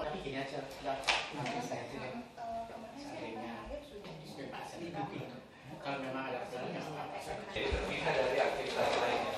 Tapi gini aja, nanti saya tidak seandainya bebas itu. Kalau memang ada kesalahan yang apa saya. Jadi terpisah dari aktivitas lainnya.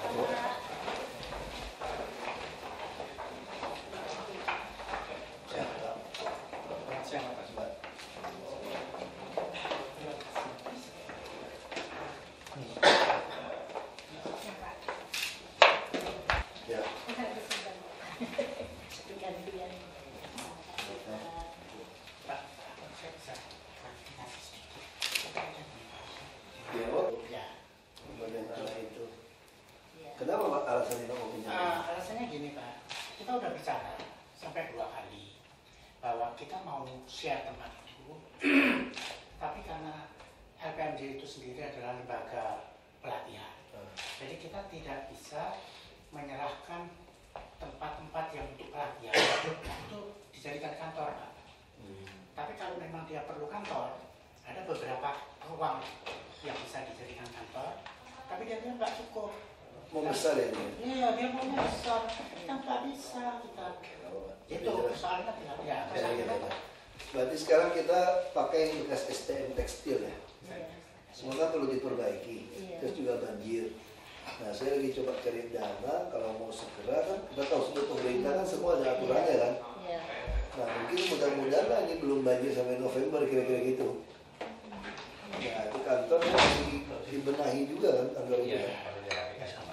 Kenapa Pak alasannya Pak mau pinjam? Alasannya gini Pak, kita udah bicara sampai 2 kali bahwa kita mau share tempat itu, tapi karena LPMJ itu sendiri adalah lembaga pelatihan, jadi kita tidak bisa menyerahkan tempat-tempat yang untuk pelatihan itu dijadikan kantor Pak. Tapi kalau memang dia perlu kantor, ada beberapa ruang yang bisa dijadikan kantor, tapi dia bilang nggak cukup. Mau besar ya ini? Iya, dia mau besar, kan nggak bisa kita. Itu soalnya tidak ya. Berarti sekarang kita pakai bekas STM tekstil ya? Semua kan perlu diperbaiki, terus juga banjir. Nah saya lagi coba cari dana, kalau mau segera kan, kita tahu sudah pemerintah kan semua ada aturannya kan? Nah mungkin mudah-mudahan lah ini belum banjir sampai November kira-kira gitu. Nah itu kantor masih dibenahi juga kan kantor itu kan?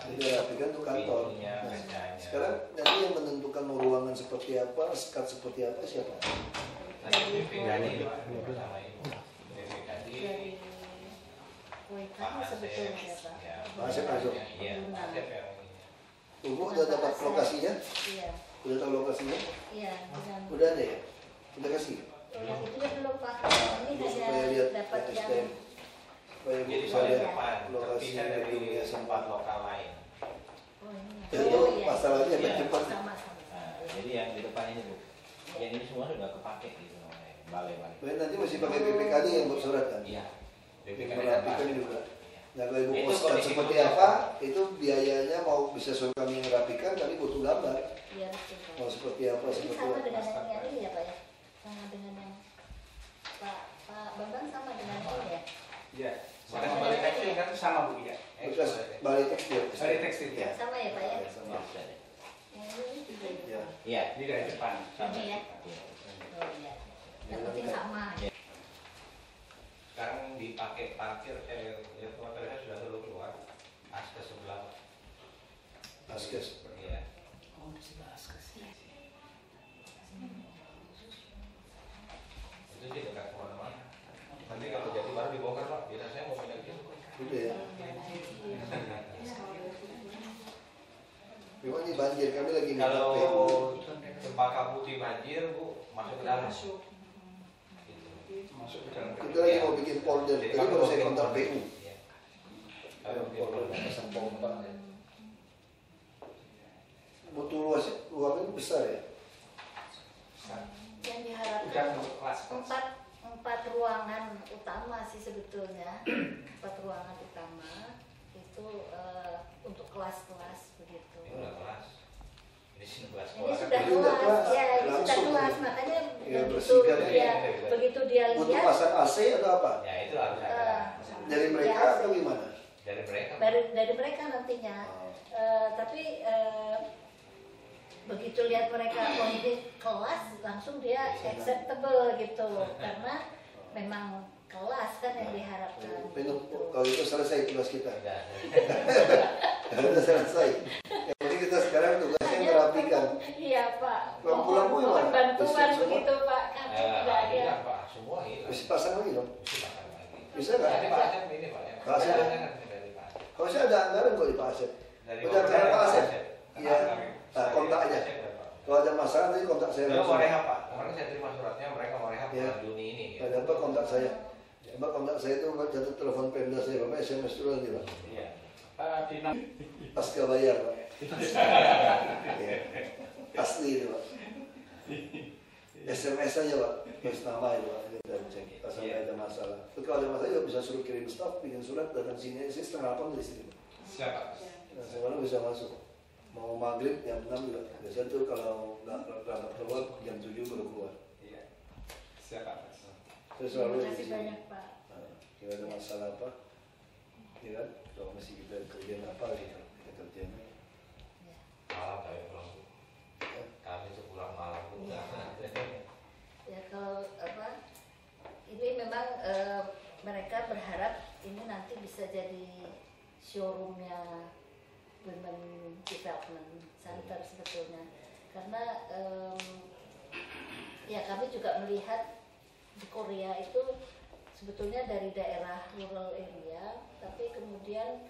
Dirapikan untuk kantor. Nah, sekarang nanti yang menentukan mau ruangan seperti apa, sekat seperti apa siapa? Dari sebetulnya Pak. Asep masuk. Iya. Ibu udah dapat lokasinya? Iya. Udah tahu lokasinya? Iya. Udah ada ya? Udah kasih? Yang itu kan belum Pak. Ini Supaya hanya lihat dapat yang STM. Supaya ibu Jadi bisa paling lihat depan, lokasi terpisah dari gedungnya tempat lokal lain. Itu masalahnya Iya. cepat. sama-sama. Jadi yang di depan ini Bu, yang ini semua sudah kepake gitu oleh balai-balai. Nanti masih pakai PPKD yang buat surat kan? Iya. Merapikan juga. Nah kalau ibu Itu poskan kondisi seperti betul. apa, itu biayanya mau bisa suruh kami merapikan, tapi butuh gambar. Iya, betul Pak. Mau seperti apa, Ini seperti sama apa. dengan yang ini ya Pak ya? Sama dengan yang Pak Bambang sama dengan ini ya? Iya. Bekas balai tekstil kan sama Bu ya. Bekas balai tekstil. Balai tekstil ya. Sama ya Pak ya? Sama. Yang ini juga ya? Ya. Iya. Ini dari depan. Ini ya? Oh iya. Yang penting sama. Sekarang dipakai parkir, lihat motornya sudah dulu keluar. Askes sebelah. Askes. Iya. Oh, di sebelah Askes. Itu sih dekat kemana-mana. Nanti kalau jadi baru dibongkar Pak, biasa saya mau pindah gitu. Gitu ya. Memang ini banjir, kami lagi minta Kalau PU. cempaka putih banjir Bu, masuk ke dalam. Gitu. Masuk ke dalam. Kita lagi mau bikin folder, Jadi tadi pakai baru saya bikin kontak folder. PU. Iya. Kalau bikin folder pasang pompa. Butuh ruangan besar ya? Yang diharapkan Udah untuk kelas. empat ruangan utama sih sebetulnya. 4 ruangan utama itu untuk kelas-kelas begitu. Ini udah kelas. Ini sih kelas Ini sekolah. sudah Ini udah kelas, kelas, ya ini sudah langsung kelas, ya. makanya Ya, begitu bersihkan ya. dia begitu dia Butuh lihat pasang AC atau apa? Ya itu harus ada. Dari mereka Ya. atau gimana? Dari mereka. dari mereka nantinya. Tapi begitu lihat mereka oh ini kelas langsung dia acceptable gitu karena memang kelas kan yang diharapkan. Gitu. Kalau itu selesai tugas kita. Ada. Kalau itu selesai. Yang penting kita sekarang tugasnya merapikan. Iya Pak. Lampu-lampu Mohon gimana? bantuan Listrik semua? begitu Pak. Kami tidak ada. Hilang Pak, semua hilang. Bisa pasang lagi dong? Bisa pasang lagi. Bisa nggak? Jadi Pak Asep ini Pak. Pak Asep. Dari Pak Asep. Kalau saya ada anggaran kok di Pak Asep. Dari Udah anggaran Pak Asep? Iya. Nah, Nah, kontak aja. Kalau ada masalah nanti kontak saya Mereka mau langsung. rehab Pak. Kemarin saya terima suratnya mereka mau rehab Iya. bulan Juni ini. Ada apa kontak saya? Coba kontak saya itu jatuh telepon Pemda saya, Bapak SMS dulu nanti Pak. Iya. Di Pasca bayar Pak. Iya. Asli itu Pak. SMS aja Pak, terus nama itu Pak, kita cek pas ada masalah. Tapi kalau ada masalah juga bisa suruh kirim staff, bikin surat datang sini, saya setengah 8 dari sini. Siapa? Nah, semua bisa masuk. Mau maghrib jam 6 juga. Biasanya tuh kalau nggak rapat keluar jam 7 baru keluar. Terus selalu Terima di kasih sini. banyak Pak. Nah, kalau ada masalah apa, ya kan? Kalau masih kita kerjaan apa gitu, kita kerjaan. Ya. Malam kami pulang. Kami sepulang malam pun. Iya. Ya kalau apa, ini memang mereka berharap ini nanti bisa jadi showroomnya Women Development Center sebetulnya, karena ya kami juga melihat di Korea itu sebetulnya dari daerah rural area, tapi kemudian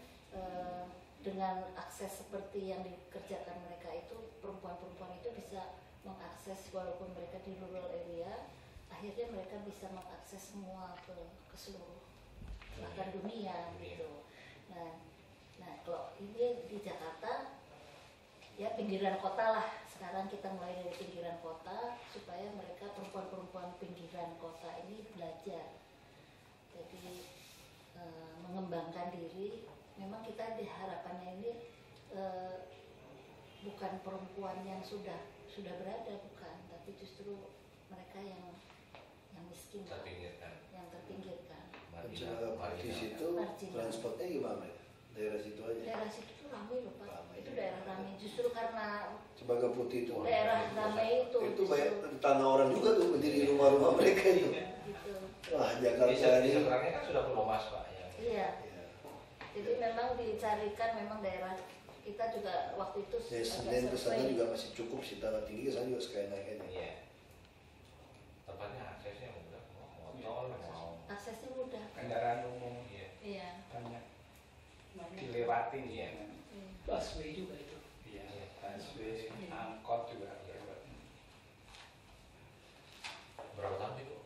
dengan akses seperti yang dikerjakan mereka itu, perempuan-perempuan itu bisa mengakses walaupun mereka di rural area, akhirnya mereka bisa mengakses semua ke seluruh bahkan dunia gitu. Nah kalau ini di Jakarta ya pinggiran kota lah, sekarang kita mulai dari pinggiran kota supaya mereka perempuan-perempuan pinggiran kota ini belajar, jadi mengembangkan diri. Memang kita diharapannya ini bukan perempuan yang sudah berada, bukan, tapi justru mereka yang miskin, yang terpinggirkan. Di situ transportnya gimana ya? Daerah situ aja. Daerah situ tuh ramai loh Pak. Itu daerah ramai justru karena Sebagai Putih itu. daerah ramai itu. Itu banyak tanah orang juga tuh berdiri rumah-rumah mereka itu. Gitu. Wah, Di Jakarta ini. seberangnya kan sudah Pulau Mas Pak ya. Iya. Ya. Jadi memang dicarikan memang daerah kita juga waktu itu Dari agak Senen ke sana survei. juga masih cukup sih, tanah tinggi ke sana juga sekali naiknya. Iya. Tempatnya aksesnya mudah, mau motor, mau Aksesnya mudah. Kendaraan umum iya. Iya. banyak Banyak. dilewatin Iya. ya. Busway juga itu. Iya, busway, angkot juga. Berapa tahun itu?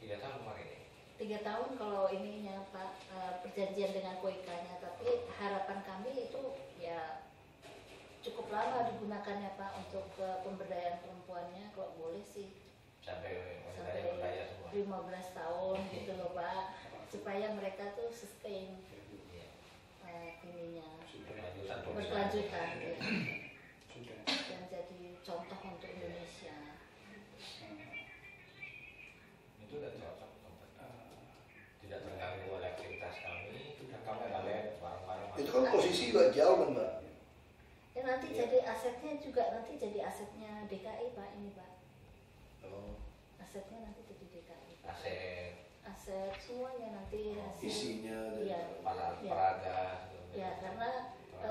3 tahun kemarin ya? 3 tahun kalau ininya Pak, perjanjian dengan Koika-nya, tapi harapan kami itu ya cukup lama digunakannya Pak untuk pemberdayaan perempuannya, kalau boleh sih Sampai sampai berdaya semua. 15 tahun gitu loh Pak, supaya mereka tuh sustain Iya. ininya Berkelanjutan. berkelanjutan ya. Sudah. Dan jadi contoh untuk Indonesia. Itu udah cocok tempat. Tidak terganggu oleh aktivitas kami. Kami balik bareng-bareng. Itu kan posisi juga jauh kan, Mbak? Ya nanti Ya. jadi asetnya juga nanti jadi asetnya DKI Pak, ini Pak. Oh, Asetnya nanti jadi DKI. aset, Aset semuanya nanti hasil. isinya dan Iya. para Ya. peraga. Ya karena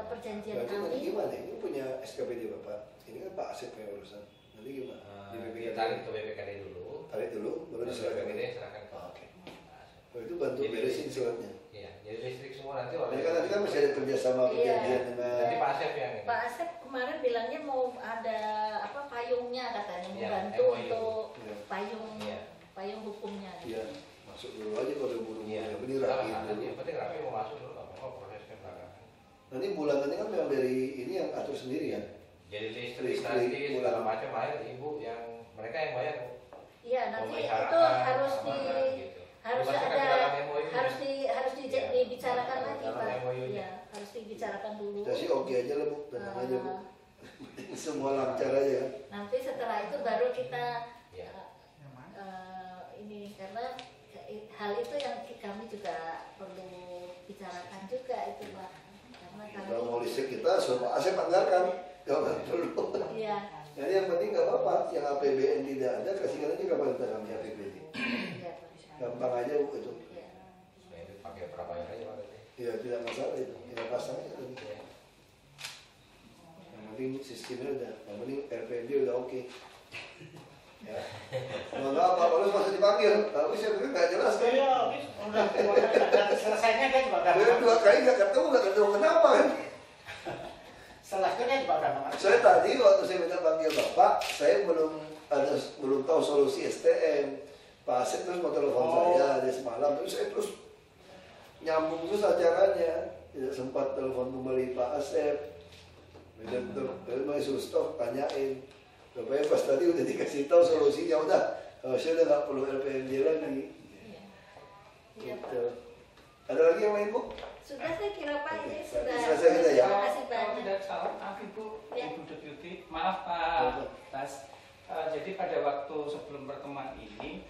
perjanjian berarti nanti kami. gimana? Ini punya SKPD Bapak. Ini kan Pak Asep yang urusan. Nanti gimana? Di BPKD. Ditarik ke BPKD dulu. Tarik dulu, baru Baru diserahkan. BPKD serahkan ke Ah, oke. Asep. Oh, itu bantu Jadi- beresin suratnya. Iya, jadi listrik semua nanti Nanti kan masih ada kerjasama Iya. perjanjian dengan Nanti Pak Asep yang ini. Pak Asep kemarin bilangnya mau ada apa payungnya katanya, mau Iya, bantu MOU. untuk Iya. payung Iya. hukumnya. Iya, masuk dulu aja kalau buru-buru. Iya. Yang penting Salah rapiin satu, dulu. yang penting rapi mau masuk dulu, nggak apa-apa prosesnya belakangan. Nanti bulanannya kan memang dari ini yang atur sendiri ya. Jadi listrik Listrik, nanti segala bulan. macam bayar ibu yang mereka yang bayar. Iya nanti Memelihara itu harus di keamanan gitu. harus Dimasukkan ke ada dalam MOU -nya. Iya. dibicarakan Dalam lagi Pak. MOU-nya. Iya harus dibicarakan dulu. Kita sih oke aja lah Bu, tenang aja Bu. Ah, Semua lancar aja kan. nanti setelah itu baru kita Iya. Yang mana? ini karena hal itu yang kami juga perlu bicarakan juga itu Pak, karena kami Kalau mau listrik kita suruh Pak Asep anggarkan. Gak perlu. iya Jadi yang penting gak apa-apa, yang APBN tidak ada, kasihkan aja ke pemerintah kami APBN. iya Pak. Gampang aja Bu itu. Iya. Nah, itu pakai prabayar aja Pak. Ya tidak masalah itu, tinggal pasang aja tadi. Yang penting sistemnya udah, yang penting RPD udah oke. Ya. Mohon maaf Pak Paulus masih dipanggil, tapi saya pikir nggak jelas kan. Iya, udah selesainya dia juga udah Saya 2 kali nggak ketemu kenapa kan? setelah itu dia juga udah mengerti. Saya tadi waktu saya minta panggil Bapak, saya belum tahu solusi STM. Pak Asep terus mau telepon saya dia semalam, terus saya terus nyambung terus acaranya. Tidak sempat telepon kembali Pak Asep. Terus suruh stop tanyain. Rupanya pas tadi udah dikasih tahu solusinya, udah saya udah nggak perlu LPMD lagi. Iya. Iya Pak. Gitu. Ada lagi yang lain Bu? Sudah saya kira Pak ini Oke, sudah. selesai kita ya? Terima kasih Kalau banyak. tidak salah, maaf Ibu, Ya. Ibu Deputi, maaf Pak, atas Jadi pada waktu sebelum pertemuan ini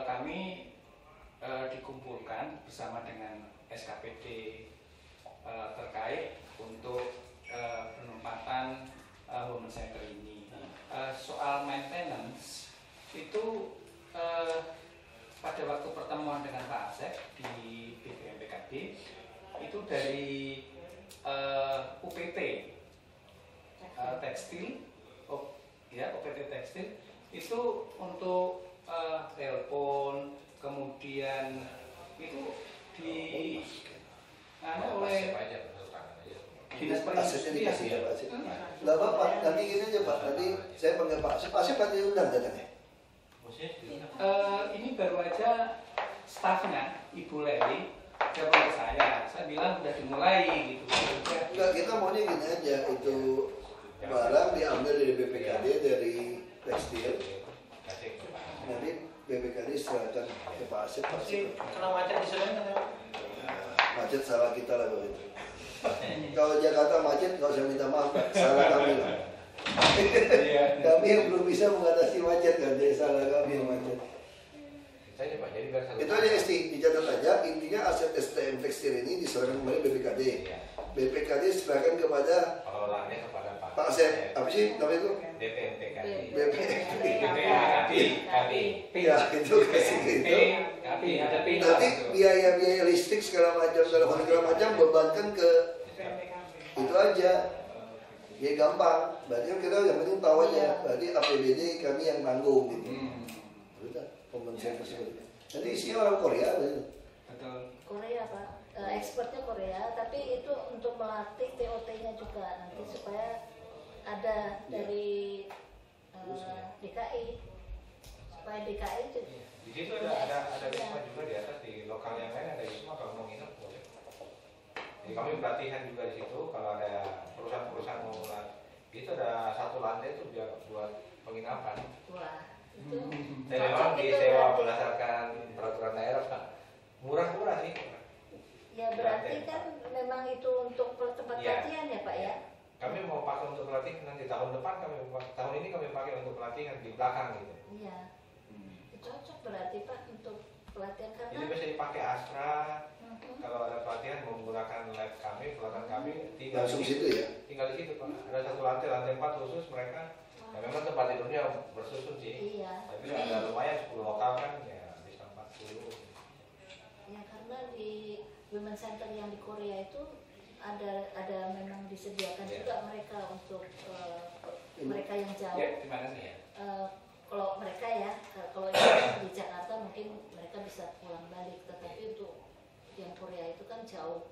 kami dikumpulkan bersama dengan SKPD terkait untuk penempatan women center ini. Soal maintenance itu pada waktu pertemuan dengan Pak Asep di BPMPKD itu dari UPT tekstil, UPT tekstil itu untuk telepon, kemudian itu di oleh dinas Asetnya perindustrian. dikasih ya Pak Asep. Nggak apa-apa, nanti gini aja Pak, nanti saya panggil Pak Asep. Pak Asep kan diundang katanya. Ini baru aja stafnya Ibu Leli telepon ke saya bilang udah dimulai gitu. Enggak, kita maunya gini aja, itu barang diambil dari BPKD, dari tekstil, nanti BPKD serahkan ke Pak Asep. Pak Asep. Kena macet di sana kan? Macet salah kita lah kalau itu. Kalau Jakarta macet nggak usah minta maaf, Pak. Salah kami lah. Kami yang belum bisa mengatasi macet kan, jadi salah kami yang macet. Itu aja ST, dicatat aja. Intinya aset STM tekstil ini diserahkan kembali BPKD. BPKD serahkan kepada pengelolaannya kepada Pak Asep. Apa sih namanya itu? BPMPKD. Ya itu kasih gitu. Nanti biaya listrik segala macam, segala macam bebankan ke itu aja. Ya gampang. Berarti kan kita yang penting tahu aja. Berarti APBD kami yang tanggung gitu. Udah, pembangunan tersebut. Nanti isinya orang Korea betul. Betul. Korea Pak, ekspornya Korea, tapi itu untuk melatih TOT-nya juga nanti supaya ada dari DKI, supaya DKI itu. Di situ ada wisma juga di atas, di lokal yang lain ada wisma, kalau mau nginep boleh. Jadi kami pelatihan juga di situ, kalau ada perusahaan-perusahaan mau itu ada satu lantai itu buat penginapan. Wah, itu. Dan memang disewa berdasarkan peraturan daerah, Pak. Murah-murah sih. Ya berarti kan memang itu untuk tempat pelatihan ya Pak ya? Kami mau pakai untuk pelatihan nanti tahun depan tahun ini kami pakai untuk pelatihan di belakang gitu. Iya. Cocok berarti Pak untuk pelatihan Jadi karena. bisa dipakai Astra. Kalau ada pelatihan menggunakan lab kami, pelatihan kami tinggal Langsung di situ ya. Tinggal di situ Pak. Ada satu lantai 4 khusus mereka. Nah, memang tempat tidurnya bersusun sih. Iya. Tapi ada lumayan 10 lokal kan ya bisa 40. Ya karena di Women Center yang di Korea itu ada memang disediakan juga mereka untuk mereka yang jauh. Ya, di mana sih ya? Kalau mereka ya, kalau yang di Jakarta mungkin mereka bisa pulang balik, tetapi untuk yang Korea itu kan jauh,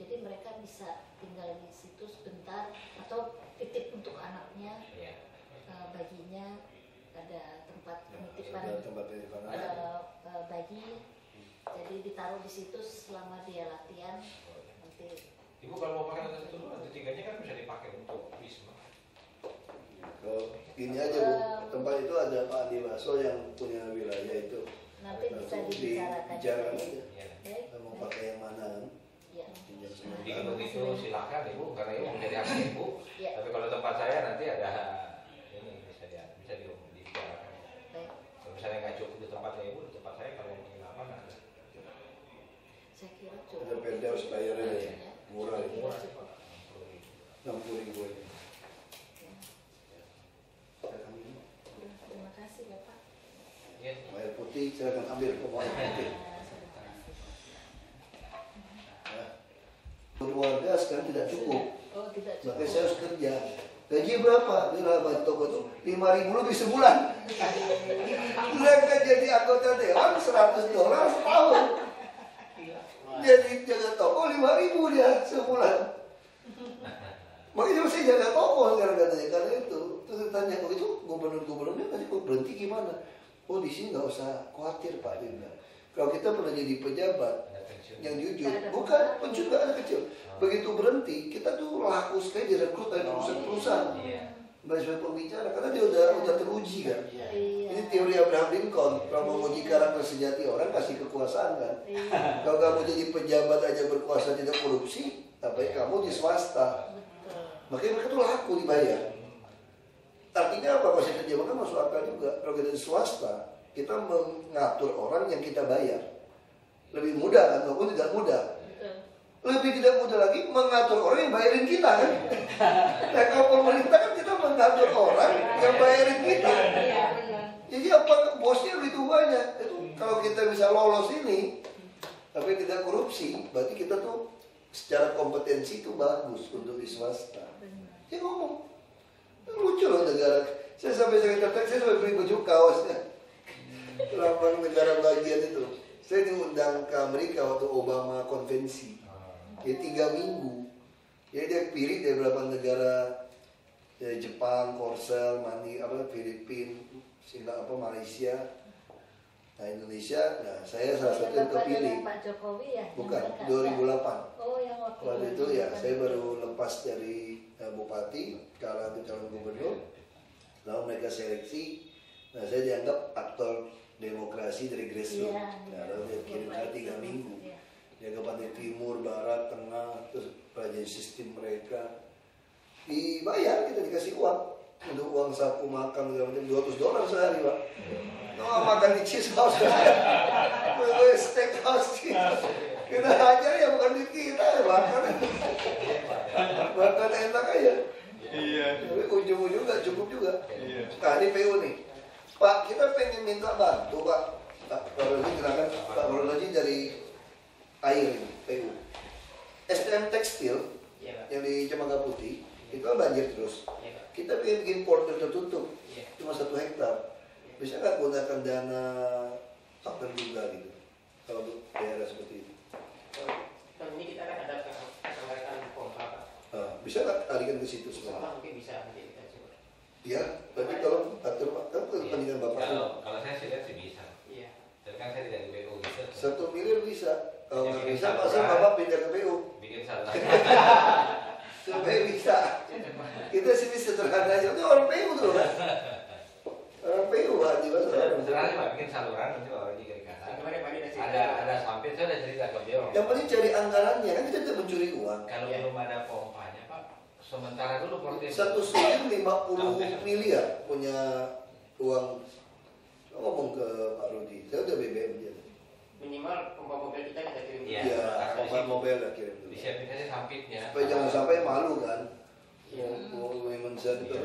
jadi mereka bisa tinggal di situ sebentar atau titip untuk anaknya, baginya ada tempat penitipan bagi, jadi ditaruh di situ selama dia latihan. Nanti Ibu kalau mau pakai lantai 1 lantai 3-nya kan bisa dipakai untuk wisma. Kalau ini aja Bu, tempat itu ada Pak Andi Baso yang punya wilayah itu. nanti bisa dibicarakan. Dibicarakan aja. Baik, Mau baik. pakai yang mana kan? Ya. Pinjam semua. Di gedung itu silakan Ibu, karena Ibu menjadi hak Ibu. Ya. Tapi kalau tempat saya nanti ada ini bisa dibicarakan. Baik. Kalau misalnya nggak cukup di tempatnya Ibu, di tempat saya kalau penginapan ada. Saya kira cukup. Ada perda harus bayarnya ya. Murah Saya itu. kira cukup. 60.000 aja. Terima kasih Bapak. Iya. Air putih silakan ambil pokoknya putih. Nah, keluarga sekarang tidak cukup. Oh, tidak cukup. Makanya saya harus kerja. Gaji berapa? Ini lah toko itu 5.000 lebih sebulan. Mereka jadi anggota dewan $100 setahun. Jadi jaga toko 5.000 dia sebulan. Makanya saya jaga toko sekarang katanya karena itu. Terus tanya, oh itu gubernur-gubernurnya tadi kok berhenti gimana? Oh di sini nggak usah khawatir Pak dia bilang. Kalau kita pernah jadi pejabat yang jujur, bukan pensiun nggak ada kecil. Begitu berhenti, kita tuh laku sekali direkrut dari perusahaan-perusahaan. Sebagai pembicara, karena dia udah teruji kan. Iya. Ini teori Abraham Lincoln, kalau mau menguji karakter sejati orang kasih kekuasaan kan. Iya. Kalau kamu jadi pejabat aja berkuasa tidak korupsi, tapi kamu di swasta. Betul. Makanya mereka tuh laku dibayar. artinya apa? Kalau saya terjemahkan masuk akal juga. Kalau kita di swasta, kita mengatur orang yang kita bayar. Lebih mudah kan, walaupun tidak mudah. Lebih tidak mudah lagi mengatur orang yang bayarin kita kan. Nah kalau pemerintah kan kita mengatur orang yang bayarin kita. Jadi apa bosnya begitu banyak. Itu kalau kita bisa lolos ini, tapi tidak korupsi, berarti kita tuh secara kompetensi itu bagus untuk di swasta. Dia ngomong, lucu loh negara. Saya sampai beli baju kaosnya. Lambang negara bagian itu. Saya diundang ke Amerika waktu Obama konvensi. Ya 3 minggu. Jadi dia pilih dari beberapa negara, ya, Jepang, Korsel, Filipina, Singapura, Malaysia, nah Indonesia. Nah saya salah satu yang kepilih. Pak Jokowi ya? Bukan, 2008. Oh yang waktu itu ya saya baru lepas dari bupati, kalah ke calon gubernur, lalu mereka seleksi. Nah saya dianggap aktor demokrasi dari grassroots. Nah lalu dia kirim saya 3 minggu. Dia ke Pantai Timur, Barat, Tengah, terus pelajari sistem mereka. Dibayar, kita dikasih uang. Untuk uang saku makan $200 sehari, Pak. Nah, makan di cheese house, steak house. Kita ajar ya bukan di kita, ya makan enak aja. Iya. Tapi ujung-ujung nggak cukup juga. Iya. Nah ini PU nih, Pak kita pengen minta bantu Pak. Pak Rozi kenalkan Pak Rozi dari air ini, PU. STM tekstil yang di Cempaka Putih itu kan banjir terus. Kita pengen bikin porter tertutup, cuma 1 hektar. Bisa nggak gunakan dana faktor juga gitu, kalau untuk daerah seperti itu? Kalau ini kita kan ada keanggaran pompa, Pak. Bisa nggak alihkan ke situ sebenarnya? Mungkin bisa nanti kita coba. Ya, tapi kalau atur Pak, kan kepentingan Bapak. Kalau saya sih lihat sih bisa. Iya. Tapi kan saya tidak di BU gitu. 1 miliar bisa. Kalau Ya, nggak bikin bisa, masa saluran. Bapak pindah ke PU? Bikin saluran. Supaya bisa. Kita sini sederhana aja. Itu orang PU tuh. Orang PU Pak, di mana? Sebenarnya Pak bikin saluran nanti Pak Roji kira-kira. Kemarin Pak Dina Ada samping, saya udah cerita ke beliau. Yang penting cari anggarannya, kan kita tidak mencuri uang. Kalau belum ada pompanya Pak, sementara dulu portis. 1 sudin 50 miliar punya uang. Saya ngomong ke Pak Rudi, saya udah BBM dia. minimal pompa mobil kita kirim. Iya. Iya, pompa mobil lah kirim dulu. Disiapin aja sampingnya. Supaya jangan sampai malu kan. Iya. Women Center,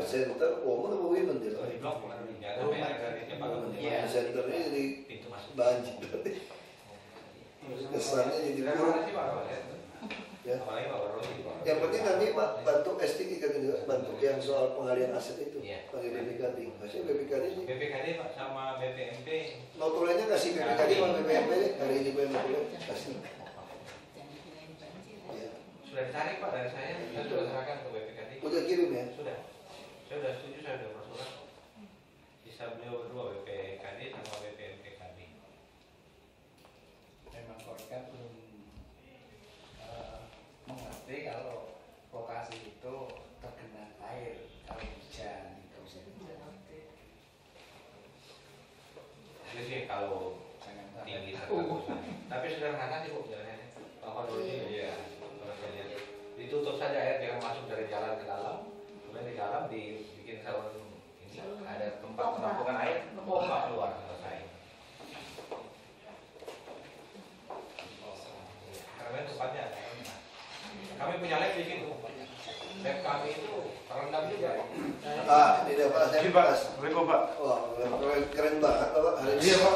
women apa women dia? Kalau di blok bukan dijaga, tapi ada di Cempaka Putih. Women Center ini jadi Pintu masuk. banjir. Kesannya jadi Terima buruk. kasih Pak Roji. Ya. Apalagi Pak Roji. Pak. Yang penting nanti Pak bantu STI kan juga, bantu yang soal pengalihan aset itu. Iya. Pakai BPKD. Maksudnya BPKD ini BPKD Pak sama BPMP. notulennya kasih BPKD sama BPMP deh. Hari ini gue notulen kasih. Ya. Sudah ditarik Pak dari saya sudah serahkan ke BPKD. Udah kirim ya? Sudah. Saya sudah setuju, saya sudah bersurat. Bisa beliau berdua BPKD sama BPMPKD. Memang Korka belum mengerti kalau lokasi itu tergenang air kalau hujan itu. Itu sih kalau Jangan sampai tinggi terus. Tapi sederhana sih Bu jalannya. Bapak dulu ya. Ditutup saja air jangan masuk dari jalan ke dalam. Kemudian di dalam dibikin saluran ini ada tempat penampungan air, pompa keluar selesai. Karena tempatnya ada. Kami punya lab di situ. Lab kami itu terendam juga. Ini dia Pak, saya Pak, pas. Assalamualaikum Pak. Wah, keren banget Pak hari ini. Iya Pak.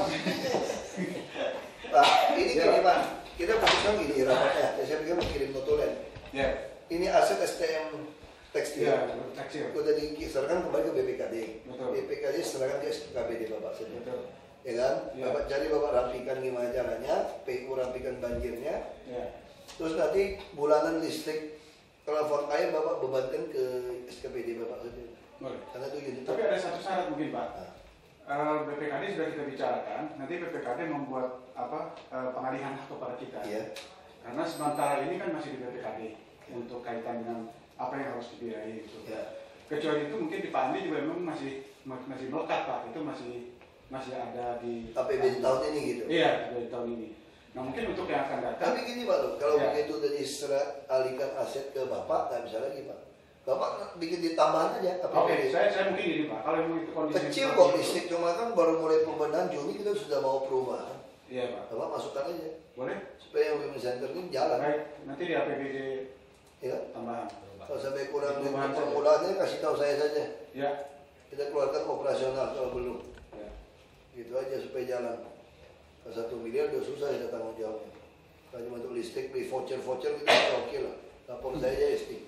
Pak, ini gini Pak, kita putuskan gini rapatnya. Saya pikir mau kirim notulen. Ya. Ini aset STM tekstil. Iya, tekstil. Udah diserahkan kembali ke BPKD. Betul. BPKD serahkan ke SKPD Bapak saja. Betul. Ya kan? Iya. Bapak cari Bapak rapikan gimana caranya, PU rapikan banjirnya. Ya. Terus nanti bulanan listrik telepon air Bapak bebankan ke SKPD Bapak saja. Boleh. Karena itu unit. Tapi ada satu syarat mungkin Pak. Nah, BPKD sudah kita bicarakan. Nanti BPKD membuat pengalihan hak kepada kita. iya. Karena sementara ini kan masih di BPKD untuk kaitan dengan apa yang harus dibiayai gitu. Ya. Kecuali itu mungkin di Pandi juga memang masih melekat Pak. Itu masih ada di APBD tahun ini gitu. Iya, dari tahun ini. Nah mungkin untuk yang akan datang. Tapi gini Pak, loh, kalau Ya. begitu udah diserah alihkan aset ke Bapak, nggak bisa lagi Pak. Bapak bikin ditambahan aja. Oke, saya mungkin gini Pak, kalau itu kondisi Kecil kok listrik, cuma kan baru mulai pembenahan Juni kita sudah mau perubahan. Iya Pak. Bapak masukkan aja Boleh? supaya women center ini jalan. Baik, nanti di APBD Ya. tambahan. Kalau sampai kurang di Perubahan saja. permulaannya kasih tahu saya saja. Ya. Kita keluarkan operasional kalau belum. Ya. Gitu aja supaya jalan. Kalau 1 miliar udah susah kita tanggung jawabnya. Kalau cuma untuk listrik beli voucher kita oke lah. Lapor saya aja istri.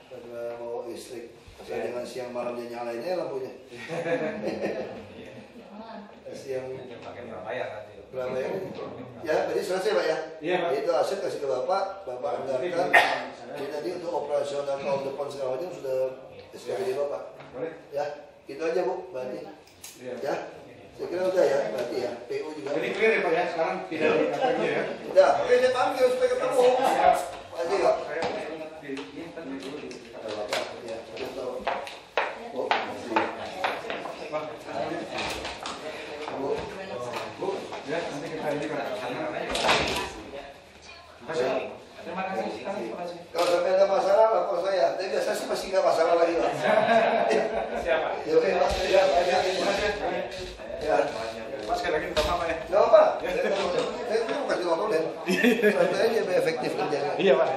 Karena mau listrik. Saya dengan siang malamnya nyalainnya lampunya. Siang pakai berbayar nanti. berapa ya? Ya, jadi selesai Pak ya. Iya Pak. Itu aset kasih ke Bapak anggarkan. Jadi nanti untuk operasional tahun depan segala macam sudah SKPD Bapak. Boleh? Ya, itu aja Bu, berarti. Iya. Ya, saya kira udah ya, berarti ya. PU juga. Jadi clear ya Pak ya, sekarang tidak ada lagi ya. Udah, oke saya panggil supaya ketemu. Pak Haji Pak. Ada Bapak. Ya, sudah tahu. Bu, Bu, Bu, ya nanti kita ini Pak. Terima kasih sekali, terima kasih. kalau sampai ada masalah lapor saya. Tapi biasa sih masih nggak masalah lagi Pak. Siapa? Ya, oke Pak. Ya, ya. Mas sekali lagi minta maaf Pak ya. Nggak apa-apa. Saya mau kasih ngomong deh. Sampai aja biar efektif kerjanya. Iya Pak.